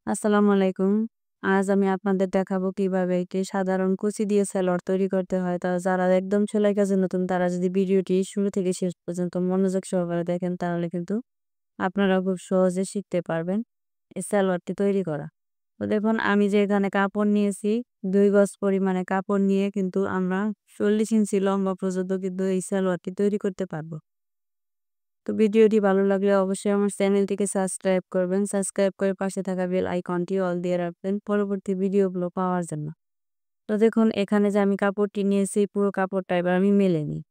আসসালামু আলাইকুম। আজ আমি আপনাদের দেখাবো কিভাবে একটি সাধারণ কুচি দিয়ে সালোয়ার তৈরি করতে হয়। যারা একদম সেলাই কাজে নতুন তারা যদি ভিডিওটি শুরু থেকে শেষ পর্যন্ত মনোযোগ সহকারে দেখেন তাহলে কিন্তু আপনারা খুব সহজে শিখতে পারবেন এই সালোয়ারটি তৈরি করা। তো দেখুন আমি যে এখানে কাপড় নিয়েছি ২ গজ পরিমাণে কাপড় নিয়ে কিন্তু আমরা ৪০ ইঞ্চি লম্বা পর্যন্ত কিন্তু এই সালোয়ারটি তৈরি করতে পারবো। তো ভিডিওটি ভালো লাগলে অবশ্যই আমার চ্যানেলটিকে সাবস্ক্রাইব করবেন। সাবস্ক্রাইব করে পাশে থাকা বেল আইকনটি অল দিয়ে রাখবেন পরবর্তী ভিডিওগুলো পাওয়ার জন্য। তো দেখুন এখানে যে আমি কাপড়টি নিয়েছি পুরো কাপড়টা এবার আমি মেলে নিই।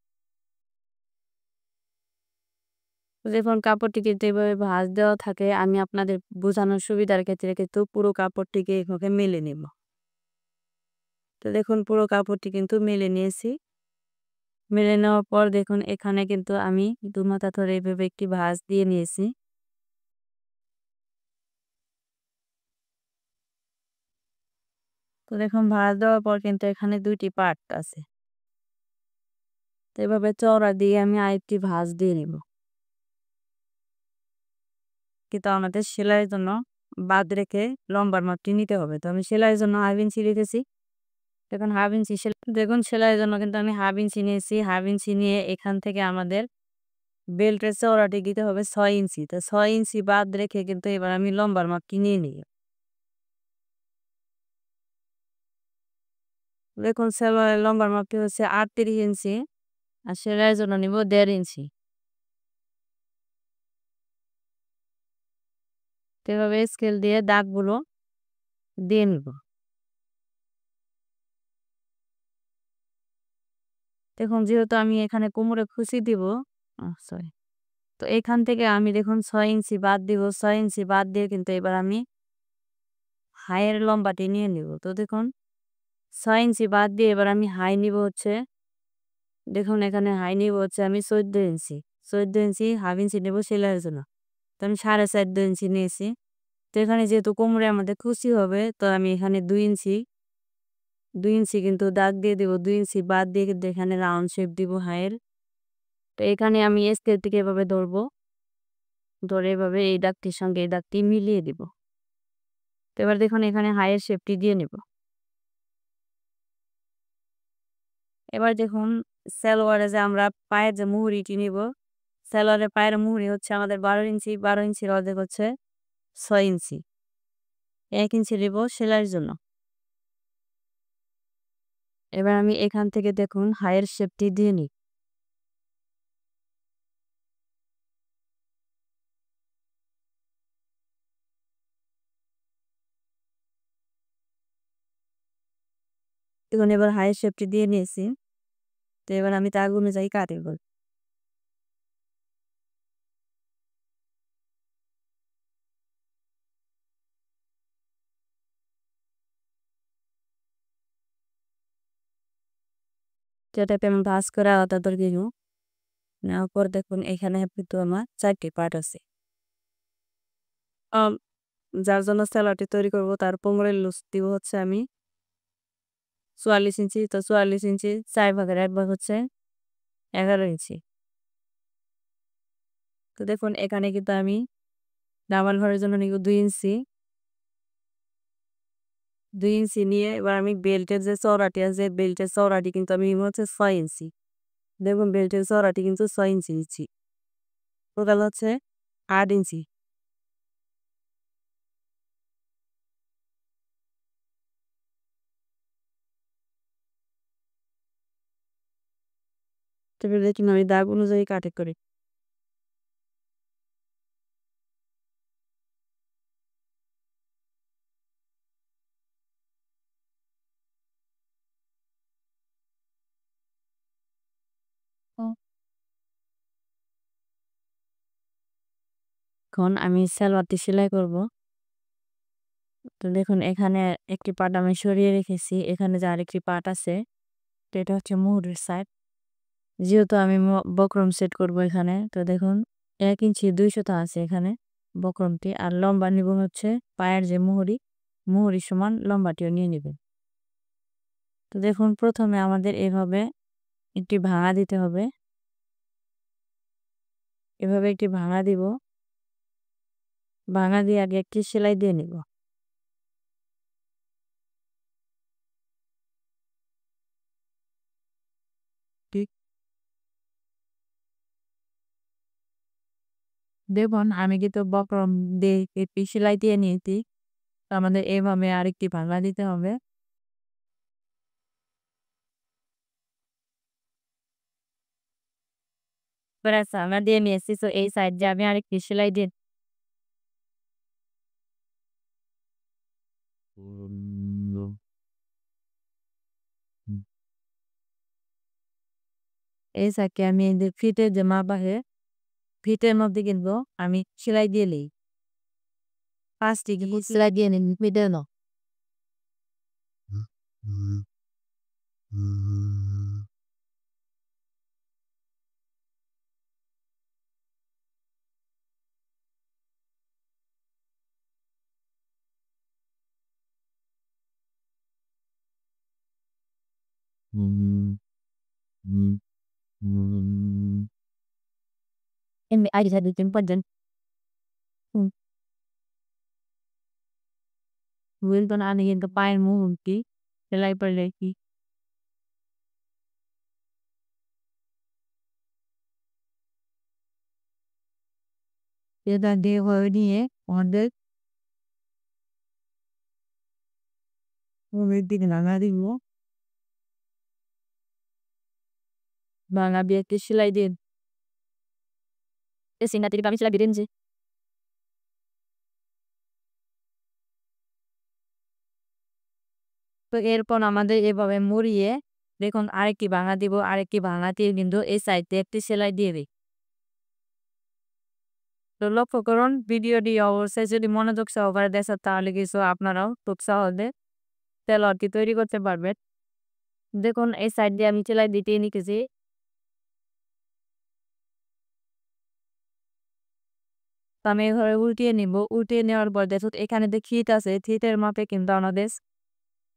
তো দেখুন কাপড়টি কিন্তু এভাবে ভাঁজ দেওয়া থাকে, আমি আপনাদের বোঝানোর সুবিধার ক্ষেত্রে কিন্তু পুরো কাপড়টিকে এভাবে মেলে নেব। তো দেখুন পুরো কাপড়টি কিন্তু মেলে নিয়েছি। মেলে নেওয়ার পর দেখুন এখানে কিন্তু আমি ২ মাথা ধরে এভাবে একটি ভাঁজ দিয়ে নিয়েছি। তো দেখুন ভাঁজ দেওয়ার পর কিন্তু এখানে ২ টি পার্ট আছে। তো এভাবে চওড়া দিয়ে আমি আরেকটি ভাঁজ দিয়ে নিব। কিন্তু আমাদের সেলাইয়ের জন্য বাদ রেখে লম্বার মাপটি নিতে হবে। তো আমি সেলাইয়ের জন্য 1/2 ইঞ্চি রেখেছি। দেখুন 1/2 ইঞ্চি দেখুন সেলাইয়ের জন্য কিন্তু আমি 1/2 ইঞ্চি নিয়েছি। 1/2 ইঞ্চি নিয়ে এখান থেকে আমাদের বেল্টের চওড়াটি দিতে হবে 6 ইঞ্চি। তো 6 ইঞ্চি বাদ রেখে কিন্তু এবার আমি লম্বার মাপটি নিয়ে নিই। দেখুন সেলাইয়ের লম্বার মাপটি হচ্ছে 38 ইঞ্চি আর সেলাইয়ের জন্য নিব 1.5 ইঞ্চি। তো এভাবে স্কেল দিয়ে দাগগুলো দিয়ে নিব। দেখুন যেহেতু আমি এখানে কোমরে খুঁচি দিব, সরি। তো এখান থেকে আমি দেখুন ৬ ইঞ্চি বাদ দিব। ৬ ইঞ্চি বাদ দিয়ে কিন্তু এবার আমি হাইয়ের লম্বাটি নিয়ে নিব। তো দেখুন ৬ ইঞ্চি বাদ দিয়ে এবার আমি হাই নিব হচ্ছে, দেখুন এখানে হাই নিব হচ্ছে আমি ১৪ ইঞ্চি। ১৪ ইঞ্চি 1/2 ইঞ্চি নেব সেলাইয়ের জন্য। তো আমি ৪.৫ ইঞ্চি নিয়েছি। তো এখানে যেহেতু কোমরে আমাদের কুচি হবে তো আমি এখানে ২ ইঞ্চি কিন্তু দাগ দিয়ে দিব। ২ ইঞ্চি বাদ দিয়ে কিন্তু এখানে রাউন্ড শেপ দিব হাইয়ের। তো এখানে আমি স্কেল থেকে এভাবে ধরবো। ধরে এভাবে এই দাগটির সঙ্গে এই দাগটি মিলিয়ে দিব। তো এবার দেখুন এখানে হাইয়ের শেপটি দিয়ে নিব। এবার দেখুন সালোয়ারে যে আমরা পায়ের যে মুহুরিটি নিব, সালোয়ারের পায়ের মুহুরি হচ্ছে আমাদের ১২ ইঞ্চি, ১২ ইঞ্চির অর্ধেক হচ্ছে ৬ ইঞ্চি। ১ ইঞ্চি নিব সেলাইয়ের জন্য। এবার আমি এখান থেকে দেখুন হাইয়ের শেপটি দিয়ে নিই। দেখুন এবার হাইয়ের শেপটি দিয়ে নিয়েছি। তো এবার আমি দাগ অনুযায়ী কাটিং করব। যেটাতে আমি ভাঁজ করে আলাদা করে নিব। নেওয়ার পর দেখুন এখানে কিন্তু আমার ৪ টি পার্ট আছে। আম যার জন্য সালোয়ারটি তৈরি করব তার কোমরের লুজ দিব হচ্ছে আমি ৪৪ ইঞ্চি। তো ৪৪ ইঞ্চি ৪ ভাগের ১ ভাগ হচ্ছে ১১ ইঞ্চি। তো দেখুন এখানে কিন্তু আমি ডাবল ঘরের জন্য নিব ২ ইঞ্চি। ২ ইঞ্চি নিয়ে এবার আমি বেল্টের যে চওড়াটি আছে বেল্টের চওড়াটি কিন্তু আমি নিব হচ্ছে ৬ ইঞ্চি। দেখুন বেল্টের চওড়াটি কিন্তু ৬ ইঞ্চি নিচ্ছি। টোটাল হচ্ছে ৮ ইঞ্চি। তারপরে দেখুন আমি দাগ অনুযায়ী কাটিং করি। ও। এখন আমি সালোয়ারটি সেলাই করব। তো দেখুন এখানে একটি পার্ট আমি সরিয়ে রেখেছি। এখানে যে আরেকটি পার্ট আছে, তো এটা হচ্ছে মুহুরির সাইড। যেহেতু আমি বক্রম সেট করব এখানে, তো দেখুন ১ ইঞ্চি ২ সুতা আছে এখানে বক্রমটি। আর লম্বা নিব হচ্ছে পায়ের যে মুহুরি, মুহুরি সমান লম্বাটিও নিয়ে নিবেন। তো দেখুন প্রথমে আমাদের এভাবে একটি ভাঙা দিতে হবে। এভাবে একটি ভাঙা দিব। ভাঙা দিয়ে আগে একটি সেলাই দিয়ে নিব। দেখুন আমি কিন্তু বক্রম দিয়ে একটি সেলাই দিয়ে নিয়েছি। তো আমাদের এভাবে আরেকটি ভাঙা দিতে হবে। প্রায় ভাঙা দিয়ে নিয়েছি। তো এই সাইড দিয়ে আমি আরেকটি সেলাই দিয়ে এই সাইডকে আমি এই যে ফিটের যে মাপ আছে, ফিটের মধ্যে কিন্তু আমি সেলাই দিয়ে নেই। ৫ টি কিন্তু সেলাই দিয়ে নিন ফিটের ন এমনি আইডি সাইড দিতেন পাঁচজন। Wilton ano yung kapayan mo hunti, সেলাই পারলে কি এটা দিয়ে হয়ে নিয়ে আমাদের মুখের দিকে নাড়া দিব। ভাঙা দিয়ে একটু সেলাই দিন। এই সিনারিটি আমি সেলাই দিন যে তো এরপর আমাদের এভাবে মুড়িয়ে দেখুন আরেকটি ভাঙা দিব, আরেকটি ভাঙা দিয়ে কিন্তু এই সাইডে একটি সেলাই দিয়ে দিই। তো লক্ষ্য করুন ভিডিওটি অবশ্যই যদি মনোযোগ সহকারে দেখেন তাহলে কিছু আপনারাও খুব সহজে তেলাওয়াতটি তৈরি করতে পারবেন। দেখুন এই সাইড দিয়ে আমি সেলাই দিতে নিতেছি। তো আমি এভাবে উল্টিয়ে নিব। উল্টিয়ে নেওয়ার পর দেখুন এখানে যে ফিট আছে, ফিটের মাপে কিন্তু আমাদের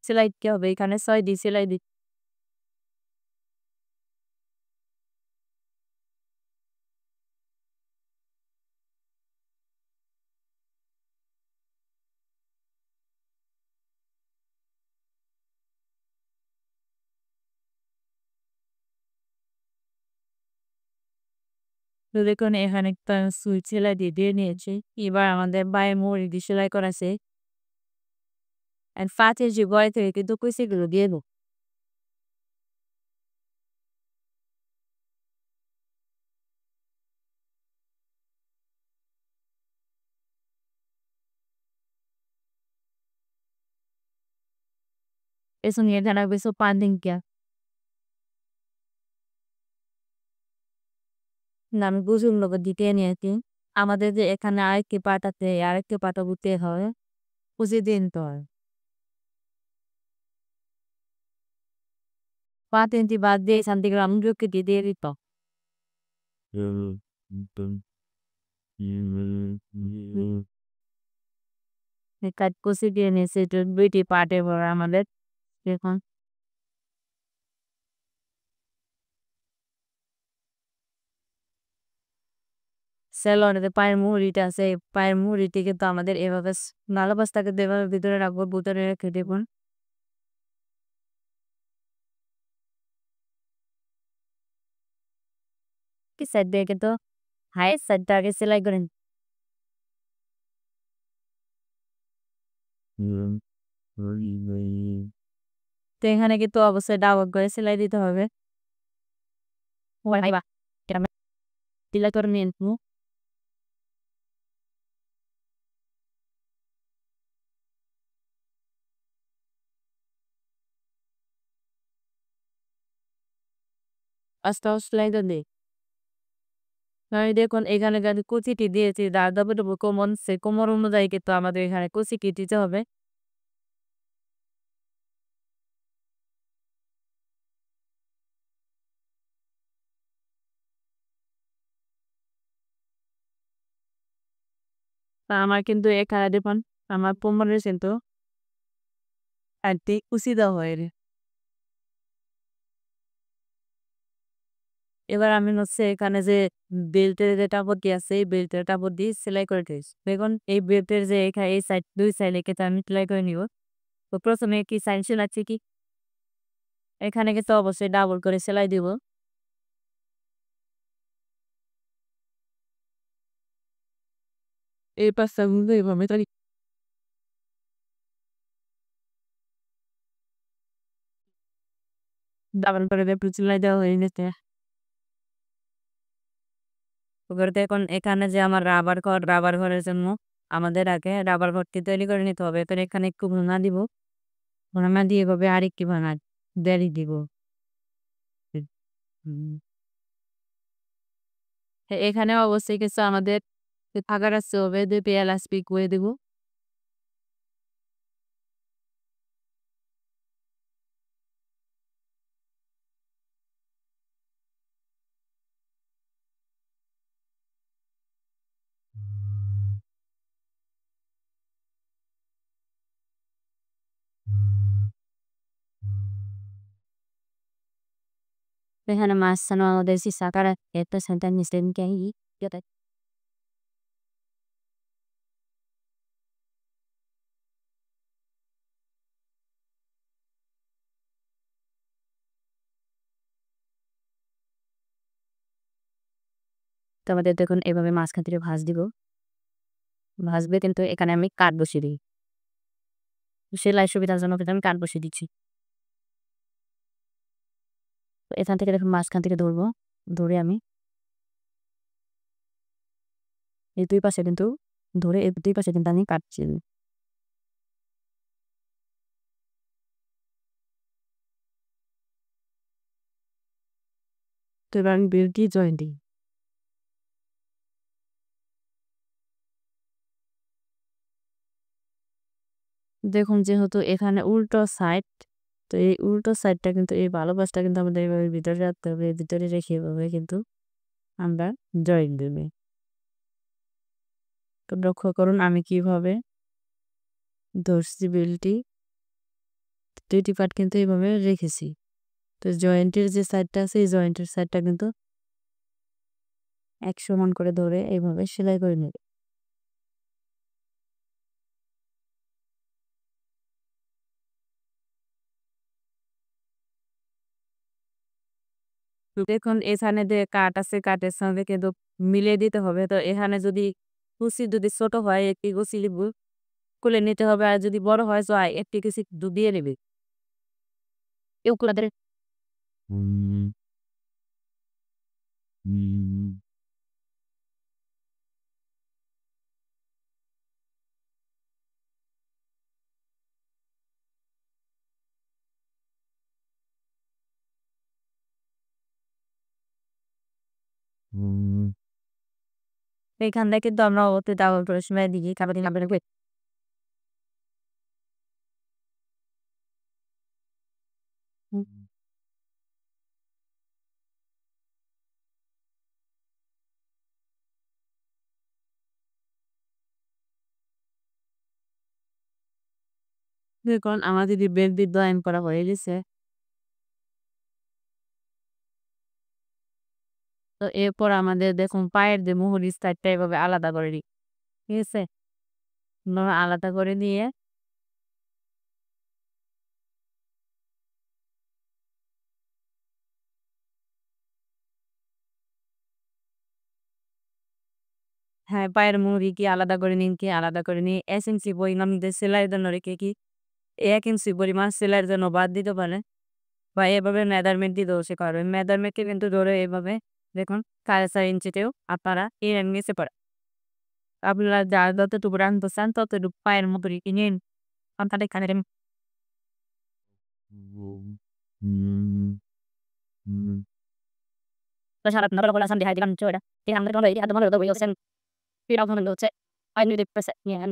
সেলাই দিতে হবে। এখানে ৬ দিয়ে সেলাই তো দেখুন এখানে একটা সুই সেলাই দিয়ে নিয়েছি। এবার আমাদের বাঁয়ে মুড়ি দিয়ে সেলাই করা আছে। এন্ড ৫ ইঞ্চি গড়া থেকে কিন্তু কুচিগুলো দিয়ে দেব। Eso ni এখানে বেশি পান্ডিং কিয়া না আমি বুঝুন লোক দিতে নিয়েছি। আমাদের যে এখানে আরেকটি পার্ট আছে, এই আরেকটি পার্টও দিতে হয়। কুচি দিন তো হয়। ৫ ইঞ্চি বাদ দিয়ে এখান থেকে আমি দিয়ে দিত। কাট কুচি দিয়ে নিয়েছি। এটা ২ টি পার্টে ভরা আমাদের দেখুন। সেলোয়ারের যে পায়ের মুহুরিটা আছে, এই পায়ের মুহুরিটি কিন্তু আমাদের এভাবে নালা বস্তাকে এভাবে ভিতরে রাখবো। ভিতরে রেখে দেখুন কি সাইড দিয়ে কিন্তু হাইয়ের সাইডটা আগে সেলাই করেন। তো এখানে কিন্তু অবশ্যই ডাবল করে সেলাই দিতে হবে। Wala iba. Kaya sila tormento. আস্তে সেলাই দেন। আমি দেখুন এখানে কিন্তু কুচিটি দিয়েছি। যতটুকু কোমর সে কোমর অনুযায়ী কিন্তু আমাদের এখানে কুচিটি দিতে হবে। তা আমার কিন্তু এখানে দেখুন আমার কোমরের কিন্তু একটি কুচি দেওয়া হয়নি। এবার আমি হচ্ছে এখানে যে বেল্টের যে কাপড়টি আছে এই বেল্টের কাপড় দিয়ে সেলাই করে দিয়েছি। দেখুন এই বেল্টের যে এখানে এই সাইড ২ সাইডে কিন্তু আমি সেলাই করে নিব। তো প্রথমে কি সাইড সেলাচ্ছি কি এখানে কিন্তু অবশ্যই ডাবল করে সেলাই দিব। এই পাস্তাগুলো এভাবে ডাবল করে দিয়ে একটু চুলায় দেওয়া হয়ে গেছে। এবার দেখুন এখানে যে আমার রাবার ঘরের জন্য আমাদের আগে রাবার ঘরটি তৈরি করে নিতে হবে। তো এখানে একটু ভুনা দিব। ভুনা দিয়ে এভাবে আরেকটি ভুনা দেরি দিব। হুম। এখানে অবশ্যই কিছু আমাদের থাকা রাখতে হবে। 2 পেঁয়াজ পিক করে দিব। এখানে মাছ আমাদের সাকারা এত সেন্টার নিচে কে তো আমাদের দেখুন এভাবে মাঝখান থেকে ভাঁজ দিব। ভাজবে কিন্তু এখানে আমি কাঠ বসিয়ে দিই। সেলাই সুবিধার জন্য কিন্তু আমি কাঠ বসিয়ে দিচ্ছি। তো এখান থেকে দেখুন মাঝখান থেকে ধরবো। ধরে আমি এই 2 পাশে কিন্তু ধরে এই 2 পাশে কিন্তু আমি কাটছি। তো এবার আমি বেল্ট দিয়ে জয়েন দিই। দেখুন যেহেতু এখানে উল্টো সাইড, তো এই উল্টো সাইডটা কিন্তু এই ভালো পাশটা কিন্তু আমাদের এভাবে ভিতরে রাখতে হবে। ভিতরে রেখে এভাবে কিন্তু আমরা জয়েন দেবে। তো লক্ষ্য করুন আমি কিভাবে ধরছি বেল্টটি। 2টি পার্ট কিন্তু এইভাবে রেখেছি। তো জয়েন্টের যে সাইডটা আছে এই জয়েন্টের সাইডটা কিন্তু এক সমান করে ধরে এইভাবে সেলাই করে নেবে। দেখুন এখানে যে কাট আছে কাটের সঙ্গে কিন্তু মিলিয়ে দিতে হবে। তো এখানে যদি কুচি যদি ছোট হয় একটি কুচি খুলে নিতে হবে। আর যদি বড় হয় তো একটি কুচি দিয়ে নেবে। আপনাদের এখান থেকে কিন্তু আমরা ওতে ডাবল করে সেলাই দিয়ে তারপর দিন আপনাদের দেখুন আমাদের এই বেল্ট জয়েন করা হয়ে গেছে। তো এরপর আমাদের দেখুন পায়ের যে মুহুরি সাইডটা এভাবে আলাদা করে নিই। ঠিক আছে? আলাদা করে নিয়ে হ্যাঁ, পায়ের মুহুরি কি আলাদা করে নিন কি আলাদা করে নিয়ে ১ ইঞ্চি পরিমাণ দিয়ে সেলাইয়ের জন্য রেখে কি ১ ইঞ্চি পরিমাণ সেলাইয়ের জন্য বাদ দিতে পারেন। বা এভাবে মেজারমেন্ট দিতেও শেখা হবে। মেজারমেন্টকে কিন্তু ধরে এভাবে দেখুন ৪.৫ ইঞ্চিতেও আপনারা নিতে পারেন। আপনারা যতটুকু রাখতে চান ততটুকু পায়ের মুহুরি নিন। আপনার এখানে Masyarakat na kalakasan di hadiran chura. Tinang na di hadamar do yosen. Piraw na lutse. Ay ni dipesa yan.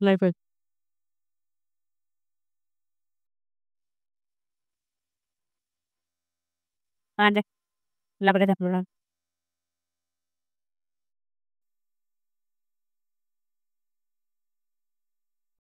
Life Ade. Labra da plura.